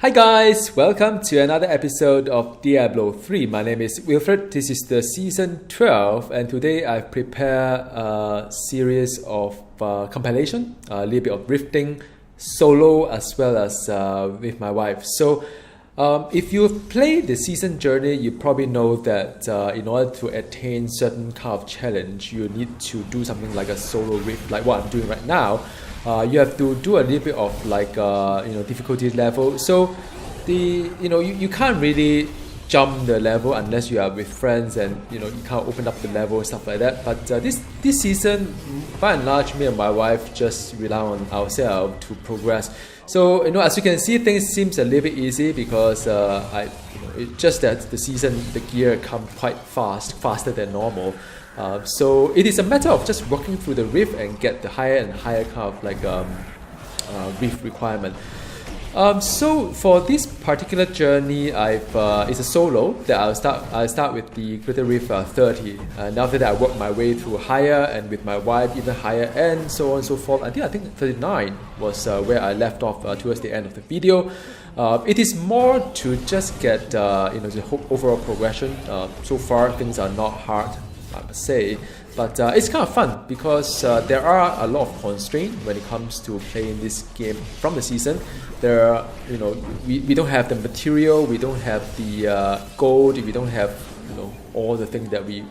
Hi guys, welcome to another episode of Diablo 3. My name is Wilfred, this is the season 12 and today I've prepared a series of compilation, a little bit of rifting, solo as well as with my wife. So if you've played the season journey, you probably know that in order to attain certain kind of challenge, you need to do something like a solo rift, like what I'm doing right now. You have to do a little bit of like difficulty level. So you can't really jump the level unless you are with friends and you can't open up the level and stuff like that. But this season, by and large, me and my wife just rely on ourselves to progress. So as you can see, things seems a little bit easy because it's just that the gear come quite faster than normal. So it is a matter of just working through the rift and get the higher and higher kind of like rift requirement. So for this particular journey, it's a solo that I'll start with the Greater Rift 30, and after that I work my way through higher, and with my wife even higher, and so on and so forth. I think 39 was where I left off towards the end of the video. It is more to just get the overall progression. So far things are not hard, I must say, but it's kind of fun because there are a lot of constraints when it comes to playing this game from the season. There are, we don't have the material, we don't have the gold, we don't have all the things that we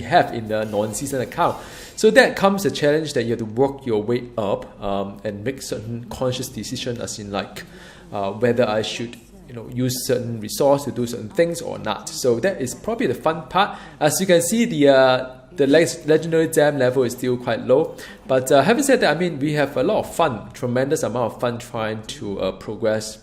have in the non-season account. So that comes a challenge that you have to work your way up and make certain conscious decisions, as in like whether I should use certain resource to do certain things or not. So that is probably the fun part. As you can see, the legendary gem level is still quite low, but having said that, I mean, we have a lot of fun, tremendous amount of fun trying to progress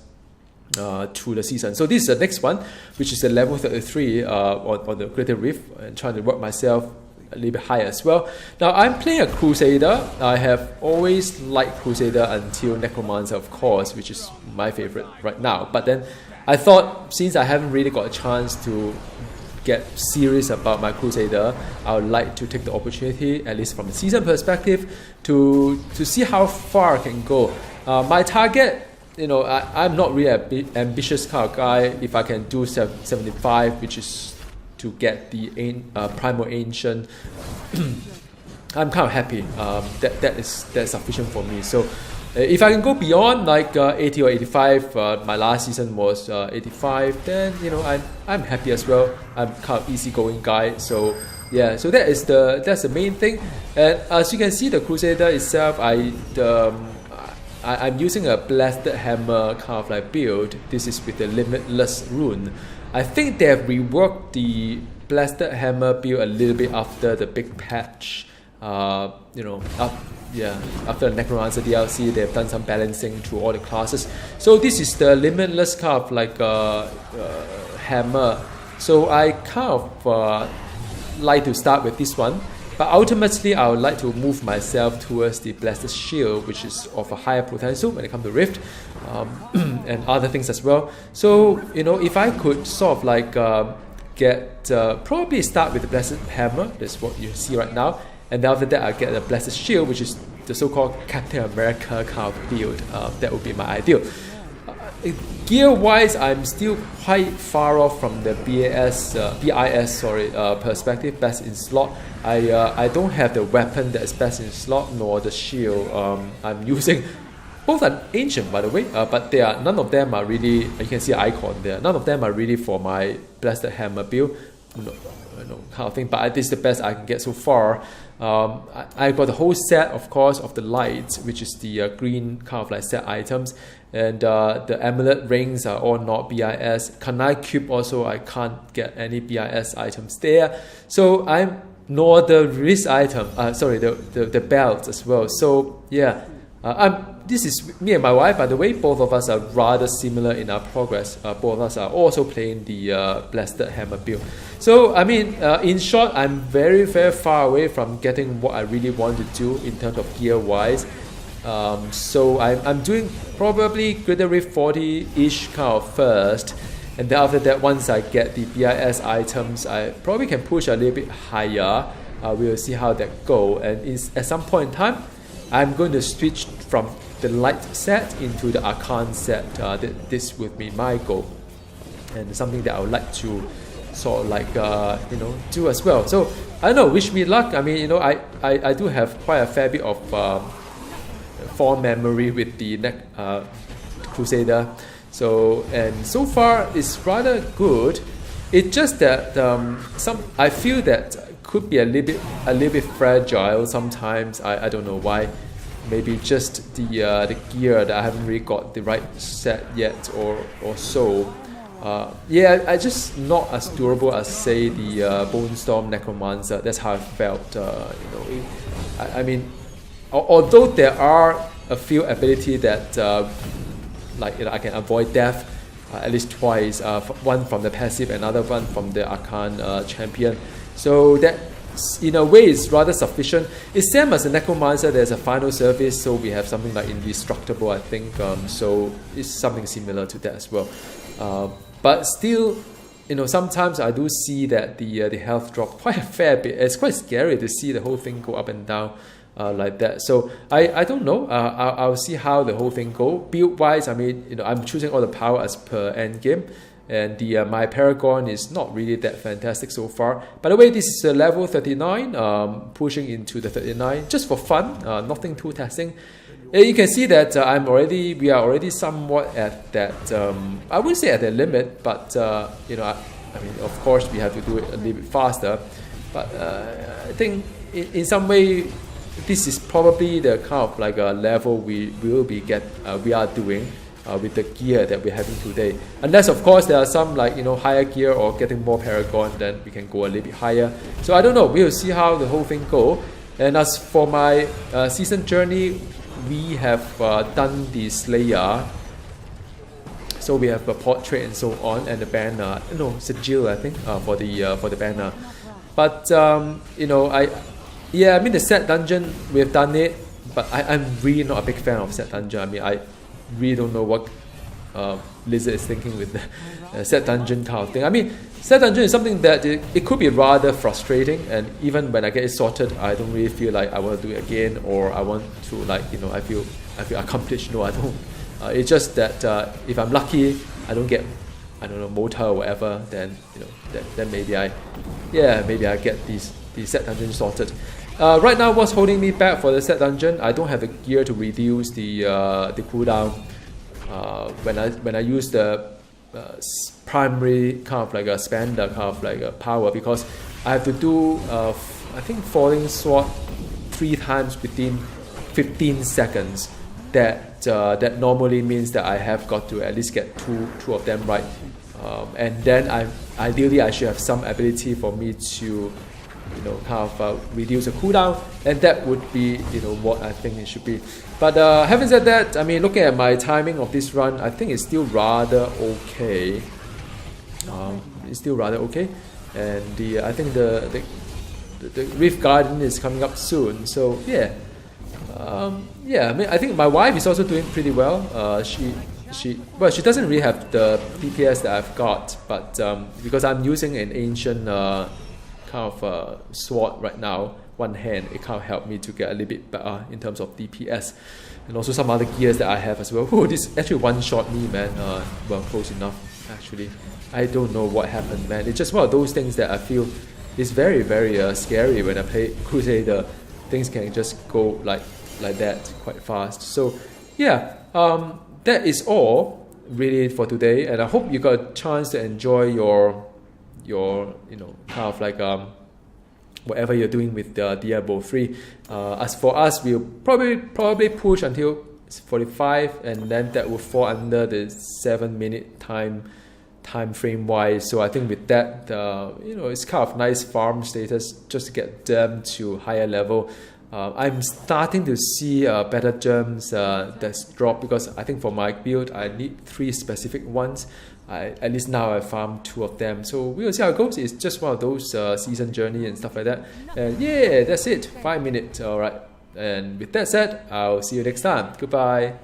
through the season. So this is the next one, which is the level 33 on the Greater Rift, and trying to work myself a little bit higher as well. Now I'm playing a Crusader. I have always liked Crusader until Necromancer, of course, which is my favorite right now. But then I thought, since I haven't really got a chance to get serious about my Crusader, I would like to take the opportunity, at least from a season perspective, to see how far I can go. My target, I'm not really an ambitious kind of guy. If I can do 75, which is to get the Primal Ancient, I'm kind of happy. That's sufficient for me. So if I can go beyond like 80 or 85, my last season was 85, then I'm happy as well. I'm kind of easygoing guy. So yeah, so that's the main thing. And as you can see, the Crusader itself, I'm using a Blasted Hammer kind of like build. This is with the Limitless rune. I think they have reworked the Blasted Hammer build a little bit after the big patch. After the Necromancer DLC, they've done some balancing to all the classes. So this is the Limitless kind of like hammer. So I kind of like to start with this one. But ultimately, I would like to move myself towards the Blasted Shield, which is of a higher potential when it comes to Rift and other things as well. So, if I could sort of like probably start with the Blasted Hammer, that's what you see right now, and after that I get the Blasted Shield, which is the so-called Captain America kind of build. That would be my ideal. Gear-wise, I'm still quite far off from the BIS perspective, best in slot. I don't have the weapon that is best in slot, nor the shield. I'm using both are ancient, by the way, but none of them are really. You can see an icon there. None of them are really for my Blasted Hammer build, kind of thing. But this is the best I can get so far. I got the whole set, of course, of the lights, which is the green kind of like set items, and the amulet rings are all not BIS. Kanai cube also, I can't get any BIS items there. So nor the wrist item. The belt as well. So yeah. This is me and my wife, by the way. Both of us are rather similar in our progress. Both of us are also playing the Blasted Hammer build. So, I mean, in short, I'm very, very far away from getting what I really want to do in terms of gear-wise. So I'm doing probably Greater Rift 40-ish kind of first. And then after that, once I get the BIS items, I probably can push a little bit higher. We will see how that goes. And at some point in time, I'm going to switch from the light set into the Arcane set. This would be my goal, and something that I would like to sort of like do as well. So I don't know, wish me luck. I mean, I do have quite a fair bit of fond memory with the Crusader. So so far it's rather good. It's just that I feel that could be a little bit fragile sometimes. I don't know why. Maybe just the gear that I haven't really got the right set yet or so. I just not as durable as say the Bone Storm Necromancer. That's how I felt. I mean, although there are a few ability that I can avoid death at least twice. One from the passive, another one from the Arcane champion. So that in a way is rather sufficient. It's same as the Necromancer. There's a final service, so we have something like indestructible, I think. So it's something similar to that as well. But still, sometimes I do see that the health drop quite a fair bit. It's quite scary to see the whole thing go up and down like that. So I don't know. I'll see how the whole thing go. Build wise, I mean, I'm choosing all the power as per end game, and my Paragon is not really that fantastic so far. By the way, this is level 39, pushing into the 39 just for fun, nothing too taxing. You can see that we are already somewhat at that. I wouldn't say at the limit, but I mean, of course, we have to do it a little bit faster. But I think in some way, this is probably the kind of like a level we are doing with the gear that we're having today. Unless, of course, there are some higher gear or getting more Paragon, then we can go a little bit higher. So I don't know. We'll see how the whole thing go. And as for my season journey, we have done the Slayer, so we have a portrait and so on, and the banner. Sigil, I think, for the banner. But I mean the set dungeon, we have done it, but I'm really not a big fan of set dungeon. I mean, I really don't know what Blizzard is thinking with the set dungeon kind of thing. I mean, set dungeon is something that it could be rather frustrating, and even when I get it sorted, I don't really feel like I want to do it again, or I want to I feel accomplished. No, I don't. It's just that if I'm lucky, I don't get Mota or whatever, then then maybe I get these set dungeon sorted. Right now, what's holding me back for the set dungeon? I don't have the gear to reduce the cooldown. When I use the primary kind of like a spender kind of like a power, because I have to do I think Falling Sword 3 times within 15 seconds. That normally means that I have got to at least get two of them right, and then ideally I should have some ability for me to kind of reduce the cooldown, and that would be what I think it should be. But having said that, I mean, looking at my timing of this run, I think it's still rather okay. And I think the Rift Garden is coming up soon, so yeah. I mean, I think my wife is also doing pretty well. She doesn't really have the DPS that I've got, but because I'm using an ancient kind of sword right now, one hand, it kind of helped me to get a little bit better in terms of DPS, and also some other gears that I have as well. Oh, this actually one-shot me, man. Well, close enough actually. I don't know what happened, man. It's just one of those things that I feel is very, very scary when I play Crusader. Things can just go like that quite fast. So yeah, that is all really for today, and I hope you got a chance to enjoy your kind of like whatever you're doing with Diablo 3. As for us, we'll probably push until 45, and then that will fall under the 7-minute time frame wise. So I think with that, it's kind of nice farm status just to get them to higher level. I'm starting to see better gems that's dropped, because I think for my build I need 3 specific ones. At least now I farmed 2 of them, so we'll see how it goes. It's just one of those season journey and stuff like that. And yeah, that's it. 5 minutes. All right. And with that said, I'll see you next time. Goodbye.